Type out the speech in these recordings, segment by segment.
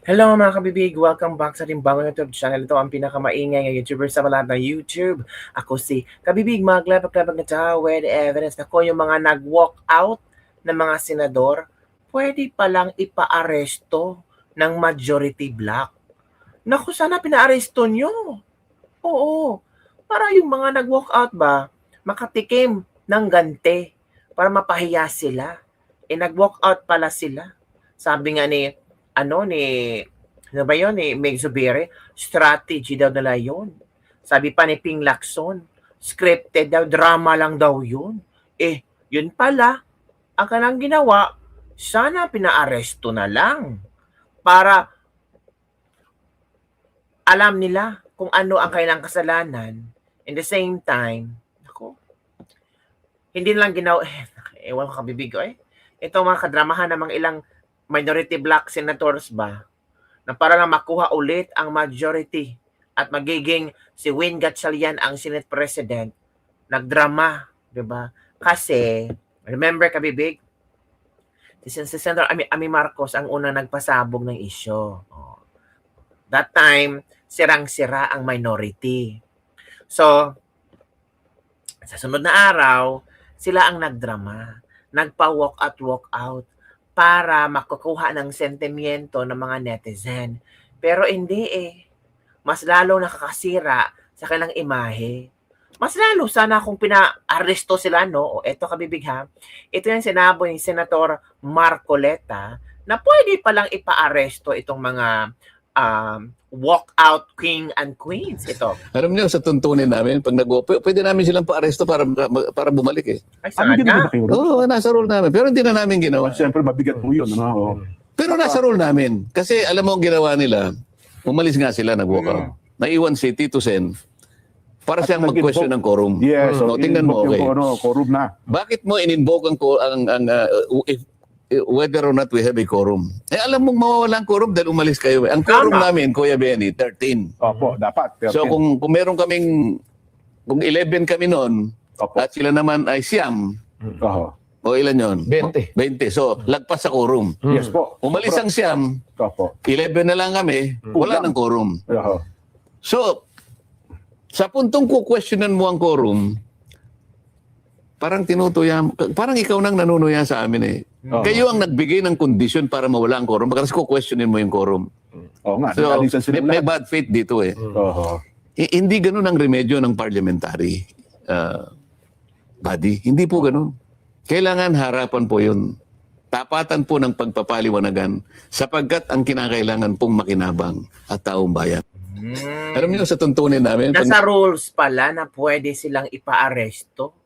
Hello mga kabibig! Welcome back sa Timbang YouTube channel. Ito ang pinakamaingay ng YouTuber sa lahat ng YouTube. Ako si Kabibig, maglabag-labag na tao with evidence na ko yung mga nag-walk out ng mga senador, pwede palang ipa-aresto ng majority block. Naku, sana pina-aresto nyo. Oo, para yung mga nag-walk out ba, makatikim ng gante para mapahiya sila. Nag-walk out pala sila. Sabi nga ni ano ba yun, ni Meg Zubiri, strategy daw nila yun. Sabi pa ni Ping Lacson, scripted daw, drama lang daw yun. Yun pala, ang kanang ginawa, sana pinaaresto na lang para alam nila kung ano ang kailang kasalanan. In the same time, ako, hindi lang ginawa, ewan ko kabibig ko ito mga kadramahan ng mga ilang minority black senators ba, na para lang makuha ulit ang majority at magiging si Win Gatchalian ang Senate President, nagdrama, di ba? Kasi, remember kabibig, si Senator Amy Marcos ang unang nagpasabog ng isyo. That time, sirang-sira ang minority. So, sa sunod na araw, sila ang nagdrama, nagpa-walk out para makukuha ng sentimiento ng mga netizen. Pero hindi mas lalo nakakasira sa kanilang imahe. Mas lalo sana kung pina-aresto sila, no? O eto kabibig ha, ito yung sinabi ni Senator Marcoleta na pwede palang ipa-aresto itong mga walkout king and queens. Ito. Alam niyo, sa tuntunin namin, pag pwede namin silang pa-aresto para bumalik eh. Ay, saan Hindi na? na kayo? Oo, nasa rule namin. Pero hindi na namin ginawa. Siyempre, mabigat po yun. Ano? Pero nasa rule namin. Kasi alam mo ang ginawa nila, umalis nga sila, nag-walk out. Naiwan si Tito Sen para siyang mag-question ng quorum. Yes. So, tingnan mo, okay. Quorum na. Bakit mo in-invoke whether or not we have a quorum? Alam mong mawawala ang quorum dahil umalis kayo. Ang quorum namin, Kuya Benny, 13. Opo, dapat. 13. So kung meron kaming, kung 11 kami noon, Opo. at sila naman ay siyam, Oho. o ilan yun? 20. 20. So, lagpas sa quorum. Yes po. Umalis ang siyam, Opo. 11 na lang kami, wala ng quorum. Oho. So, sa puntong questionan mo ang quorum, parang parang ikaw nang nanunuya sa amin eh. Kayo ang nagbigay ng kondisyon para mawala ang quorum, kasi questionin mo yung quorum. Oo nga. So, nagalisan sila may lahat. bad faith dito eh. Oho. Hindi ganun ang remedyo ng parliamentary body. Hindi po ganun. Kailangan harapan po yun. Tapatan po ng pagpapaliwanagan sapagkat ang kinakailangan pong makinabang at taong bayan. Alam niyo sa tuntunin namin, Nasa rules pala na pwede silang ipa-aresto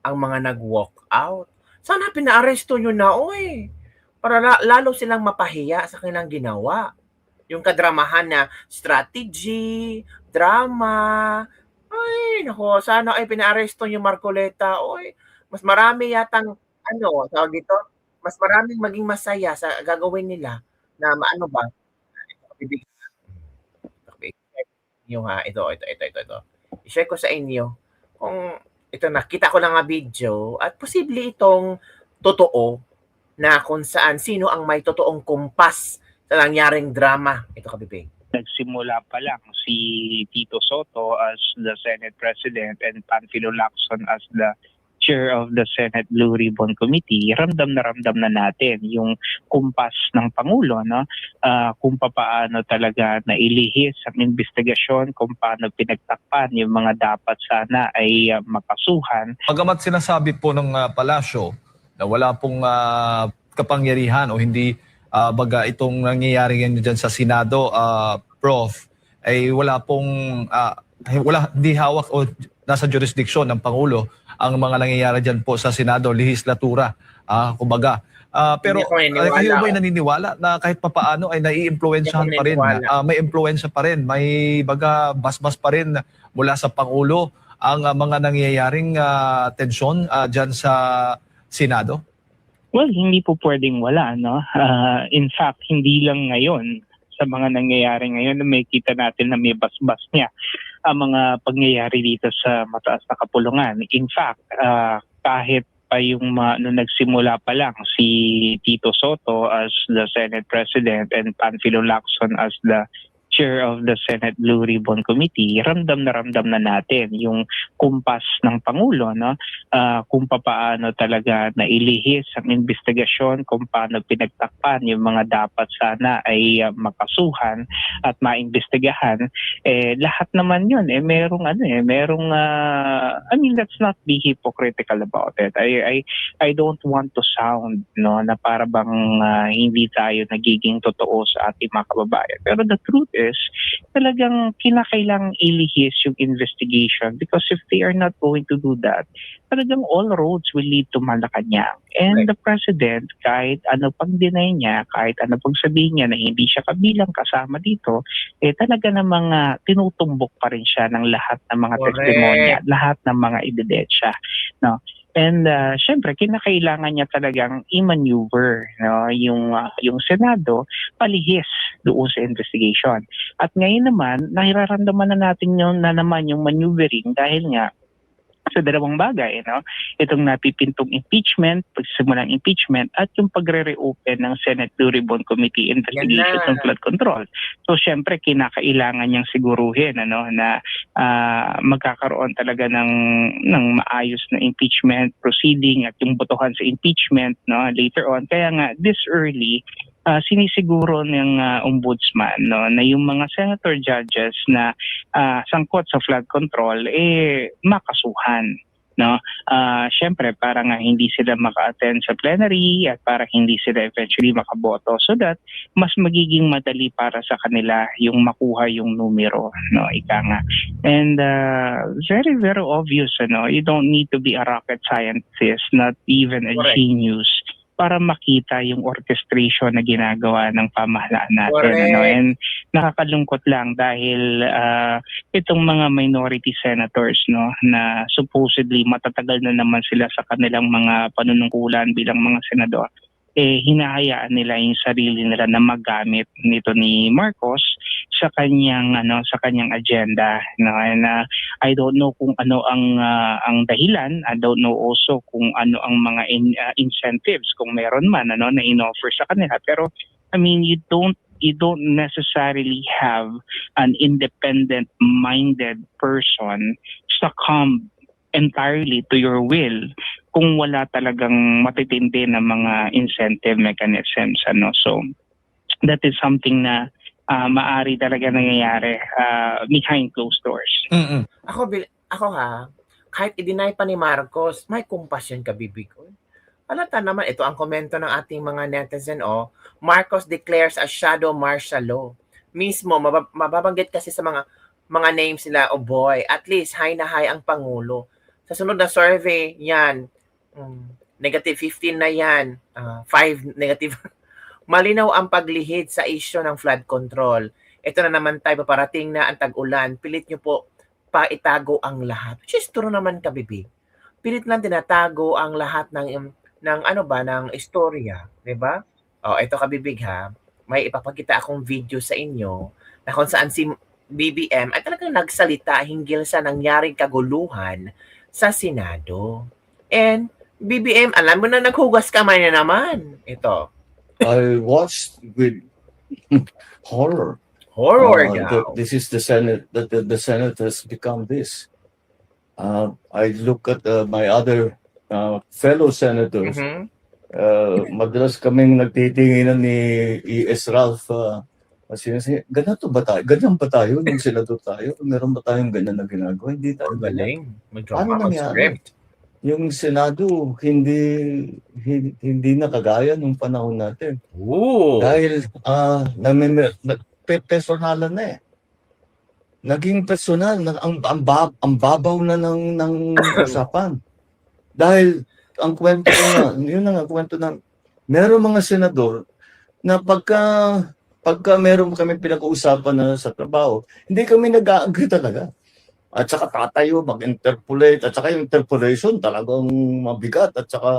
ang mga nag-walk out. Sana pina-aresto nyo na, para lalo silang mapahiya sa kanilang ginawa. Yung kadramahan na strategy, drama, ay, nako, sana ay pina-aresto nyo Marcoleta. Mas marami yatang, tawag dito, mas maraming maging masaya sa gagawin nila na maano ba, yung ito. I-share ko sa inyo kung ito, nakita ko lang nga video at posible itong totoo na kung saan sino ang may totoong kumpas sa nangyaring drama. Ito kabibig. Nagsimula pa lang si Tito Soto as the Senate President and Panfilo Lacson as the Chair of the Senate Blue Ribbon Committee, ramdam na natin yung kumpas ng Pangulo, no? Kung paano talaga nailihis ang investigasyon, kung paano pinagtakpan yung mga dapat sana ay makasuhan. Bagamat sinasabi po ng palasyo na wala pong kapangyarihan o hindi baga itong nangyayari ngayon dyan sa Senado, Prof, ay wala pong hindi hawak o nasa jurisdiction ng Pangulo ang mga nangyayari dyan po sa Senado, lehislatura, kumbaga. Pero kayo ba'y naniniwala na kahit papaano ay nai-impluwensyahan pa rin, may impluwensya pa rin, may baga basbas pa rin mula sa Pangulo ang mga nangyayaring tensyon dyan sa Senado? Well, hindi po pwedeng wala, no? In fact, hindi lang ngayon sa mga nangyayari ngayon na may kita natin na may basbas niya ang mga pangyayari dito sa mataas na kapulungan. In fact, kahit pa yung nung nagsimula pa lang si Tito Soto as the Senate President and Panfilo Lacson as the Chair of the Senate Blue Ribbon Committee, ramdam na natin yung kumpas ng Pangulo, no? Kung paano talaga nailihis ang investigasyon, kung paano pinagtakpan yung mga dapat sana ay makasuhan at maimbestigahan. Lahat naman yun, I mean, let's not be hypocritical about it. I don't want to sound, no, na para bang hindi tayo nagiging totoo sa ating mga kababayan. Pero the truth is, talagang kinakailangang ilihis yung investigation because if they are not going to do that, talagang all roads will lead to Malacanang. And the President, kahit ano pang deny niya, kahit ano pang sabihin niya na hindi siya kabilang kasama dito, talaga namang tinutumbok pa rin siya ng lahat ng mga testimonya, lahat ng mga ebidensya. No? And syempre, kinakailangan niya talagang i-maneuver, no, yung Senado palihis doon sa investigation. At ngayon naman, nahiraramdaman na natin yung maneuvering dahil nga sa dalawang bagay, no? Itong napipintong impeachment, pagsimulang impeachment, at yung pagre-reopen ng Senate Blue Ribbon Committee investigation ng flood control. So, syempre, kinakailangan niyang siguruhin, na magkakaroon talaga ng maayos na impeachment proceeding at yung botohan sa impeachment, no, later on. Kaya nga, this early, sinisiguro ng ombudsman, no, na yung mga senator judges na sangkot sa flood control makasuhan, no. Syempre para nga hindi sila maka-attend sa plenary at para hindi sila eventually makaboto so that mas magiging madali para sa kanila yung makuha yung numero, no, ika nga. And very very obvious, you don't need to be a rocket scientist, not even a genius, para makita yung orchestration na ginagawa ng pamahalaan natin. And nakakalungkot lang dahil itong mga minority senators, no, na supposedly matatagal na naman sila sa kanilang mga panunungkulan bilang mga senador, hinahayaan nila yung sarili nila na magamit nito ni Marcos sa kanyang agenda, no. And I don't know kung ano ang dahilan. I don't know also kung ano ang mga incentives kung meron man na inoffer sa kanila. Pero I mean, you don't necessarily have an independent minded person succumb entirely to your will kung wala talagang matitindi na mga incentive mechanisms, So that is something na maari talaga nangyayari behind closed doors. Mm-mm. Ako kahit i-deny pa ni Marcos, may kumpasyon ka, bibig ko. Alata naman, ito ang komento ng ating mga netizen, Marcos declares a shadow martial law. Mismo, mababanggit kasi sa mga names nila, boy, at least high na high ang Pangulo. Sa sunod na survey, yan, negative 15 na yan, 5 negative. Malinaw ang paglihid sa isyu ng flood control. Ito na naman tayo, paparating na ang tag-ulan. Pilit nyo po paitago ang lahat. Which is true naman, kabibig. Pilit lang tinatago ang lahat ng istorya. Diba? Ito kabibig ha. May ipapakita akong video sa inyo na kung saan si BBM ay talagang nagsalita hinggil sa nangyaring kaguluhan sa Senado. And BBM, alam mo na naghugas kamay na naman. Ito. I watched with horror. This is the Senate, that the Senate has become this. I look at my other fellow senators. Madalas kaming nagtitinginan ni E.S. Ralph. Ganito ba tayo? Ganyan ba tayo nung senador tayo? Meron ba tayong ganyan na ginagawa? Hindi tayo ganyan. Ano nangyari? Yung Senado hindi na kagaya nung panahon natin. Dahil personalan na Naging personal, ang babaw na ng usapan. Dahil ang kwento ko na, yun na nga kwento na, meron mga senador na pagka meron kami pinag-uusapan na sa trabaho, hindi kami nag-agree talaga. At saka tatayo, mag-interpolate, at saka yung interpolation talagang mabigat, at saka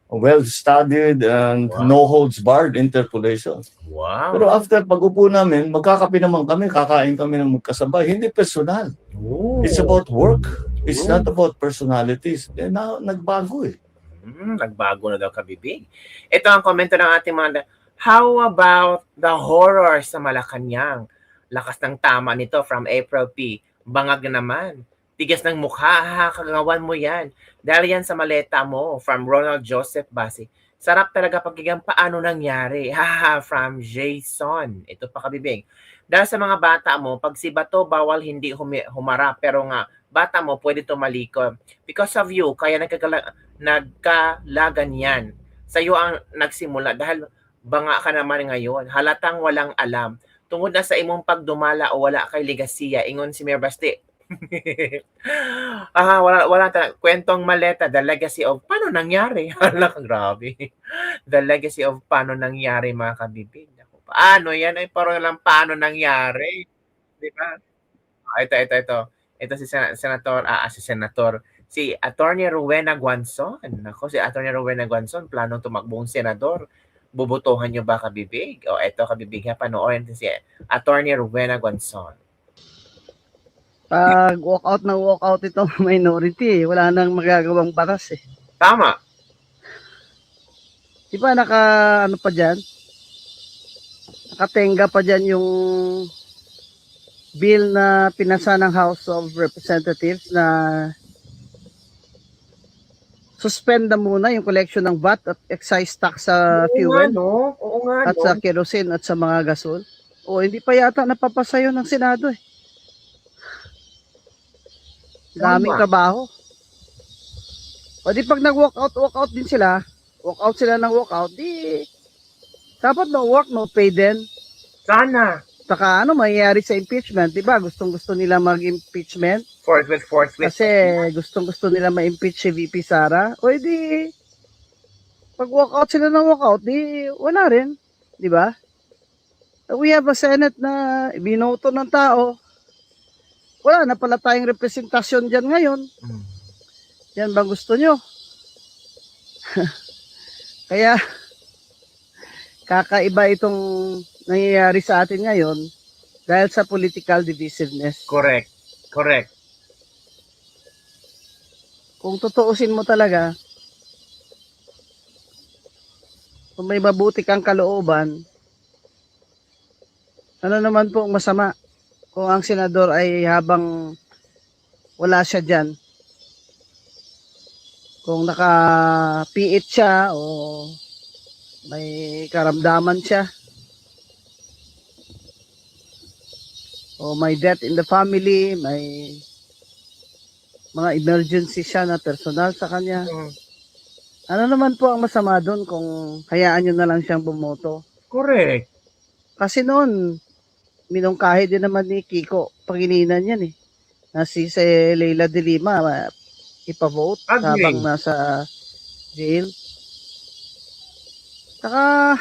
well-studied and no holds barred interpolation. Wow. Pero after pag-upo namin, magkakape naman kami, kakain kami ng magkasabay. Hindi personal. It's about work. It's not about personalities. Nagbago Nagbago na daw kabibig. Ito ang komento ng ating mga, how about the horror sa Malacanang? Lakas ng tama nito from April P. Bangag naman. Tigas ng mukha, kagawan mo yan. Dahil yan sa maleta mo, from Ronald Joseph Basi. Sarap talaga pagkigang paano nangyari. From Jason. Ito pa kabibig. Dahil sa mga bata mo, pag si Bato, bawal hindi humarap. Pero nga, bata mo, pwede tumalikod. Because of you, kaya nagkalagan yan. Sa iyo ang nagsimula. Dahil banga ka naman ngayon. Halatang walang alam. Tungod na sa imong pagdumala o wala kay ligasiya. Ingon si Mayor Basti. Wala kwentong maleta, the legacy of paano nangyari. Hala, grabe. The legacy of paano nangyari, mga kabibig. Paano yan? Ay parang lang paano nangyari, di ba? Ito si Attorney Rowena Guanzon. Nako, si Attorney Rowena Guanzon planong tumakbong senador. Bubutuhan niyo ba, kabibig? O ito, kabibig, panoorin si Attorney Rowena Guanzon. Pag walkout itong minority, wala nang magagawang batas eh. Tama. Di ba ano pa dyan? Nakatenga pa dyan yung bill na pinasa ng House of Representatives na suspend na muna yung collection ng VAT at excise tax sa fuel Oo nga, at sa kerosene at sa mga gasol. O hindi pa yata napapasa yun ng Senado eh. Daming trabaho. O di pag nag-walkout din sila, walkout, di dapat no work, no pay din. Sana. Saka mangyayari sa impeachment, di ba? Gustong-gusto nila mag-impeachment. Forthwith. Kasi gustong-gusto nila ma-impeach si VP Sara. O di, pag walkout sila ng walkout, di wala rin. Di ba? We have a Senate na binoto ng tao. Wala na pala tayong representasyon dyan ngayon. Yan ba gusto nyo? Kaya, kakaiba itong nangyayari sa atin ngayon dahil sa political divisiveness. Correct. Kung tutuusin mo talaga, kung may mabuti kang kalooban, ano naman po ang masama? Kung ang senador ay habang wala siya dyan, kung naka-PH siya o may karamdaman siya o may death in the family, may mga emergency siya na personal sa kanya. Ano naman po ang masama doon kung hayaan nyo na lang siyang bumoto? Correct. Kasi noon, minungkahi din naman ni Kiko Pangilinan yan eh. Na si Leila de Lima ipavote habang nasa jail. Saka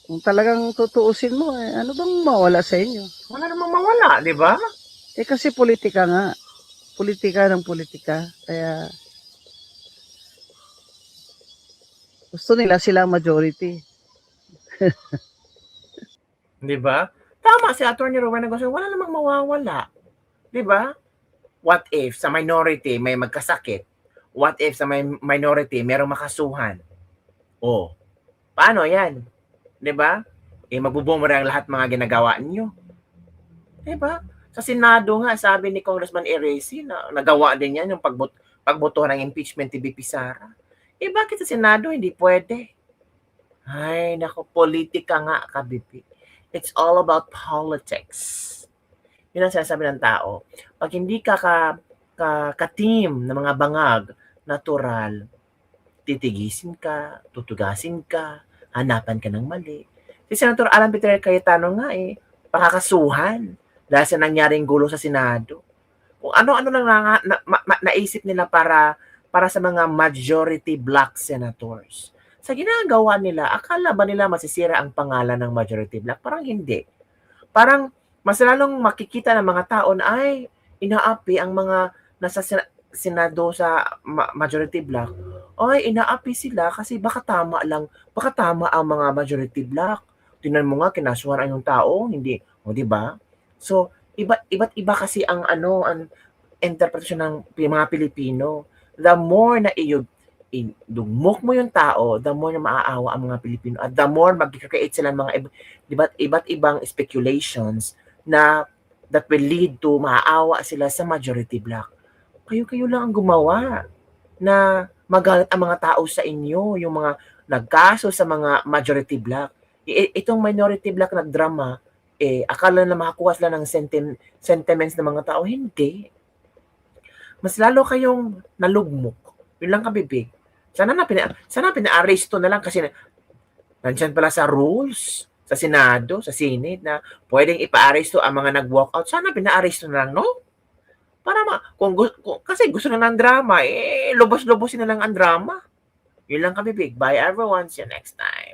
kung talagang tutuusin mo ano bang mawala sa inyo? Wala namang mawala, di ba? Kasi politika nga. Politika ng politika. Kaya gusto nila sila majority. Di ba? Tama si Attorney Rowena Guanzon, wala namang mawawala. Di ba? What if sa minority may magkasakit? What if sa minority merong makasuhan? Oh, paano yan? Di ba? Magbubumara ang lahat mga ginagawa niyo. Di ba? Sa Senado nga, sabi ni Congressman Eresi na nagawa din yan yung pagbotohan ng impeachment ni VP Sara. Bakit sa Senado hindi pwede? Ay, nako, politika nga, kabibig. It's all about politics. Yun ang sinasabi ng tao. Pag hindi ka ka-team ng mga bangag, natural, titigisin ka, tutugasin ka, hanapan ka ng mali. Si Senator Alan Peter Cayetano nga pakakasuhan dahil sa nangyaring gulo sa Senado. Kung ano-ano lang naisip nila para sa mga majority black senators. Sa ginagawa nila, akala ba nila masisira ang pangalan ng majority black? Parang hindi. Parang mas lalong makikita ng mga tao na ay inaapi ang mga nasa Senado sa majority black. Ay, inaapi sila kasi baka tama ang mga majority black. Tingnan mo nga, kinasuhan ang yung tao, hindi. O, di ba? So, iba't iba kasi ang interpretasyon ng mga Pilipino. the more na dumok mo yung tao, the more na maaawa ang mga Pilipino at the more mag-create sila ng mga iba't ibang speculations na that will lead to maaawa sila sa majority black. Kayo lang ang gumawa na magalit ang mga tao sa inyo, yung mga nagkaso sa mga majority black. Itong minority black na drama, akala na makakuha sila ng sentiments ng mga tao. Hindi. Mas lalo kayong nalugmok. Yun lang kabibig. Sana pina-arresto na lang kasi nandyan pala sa rules, sa Senado, sa Senate na pwedeng ipa-arresto ang mga nag-walkout. Sana pina-arresto na lang, no? Para kasi gusto na ng drama, lubos-lubosin na lang ang drama. Yun lang kabibig. Bye everyone. See you next time.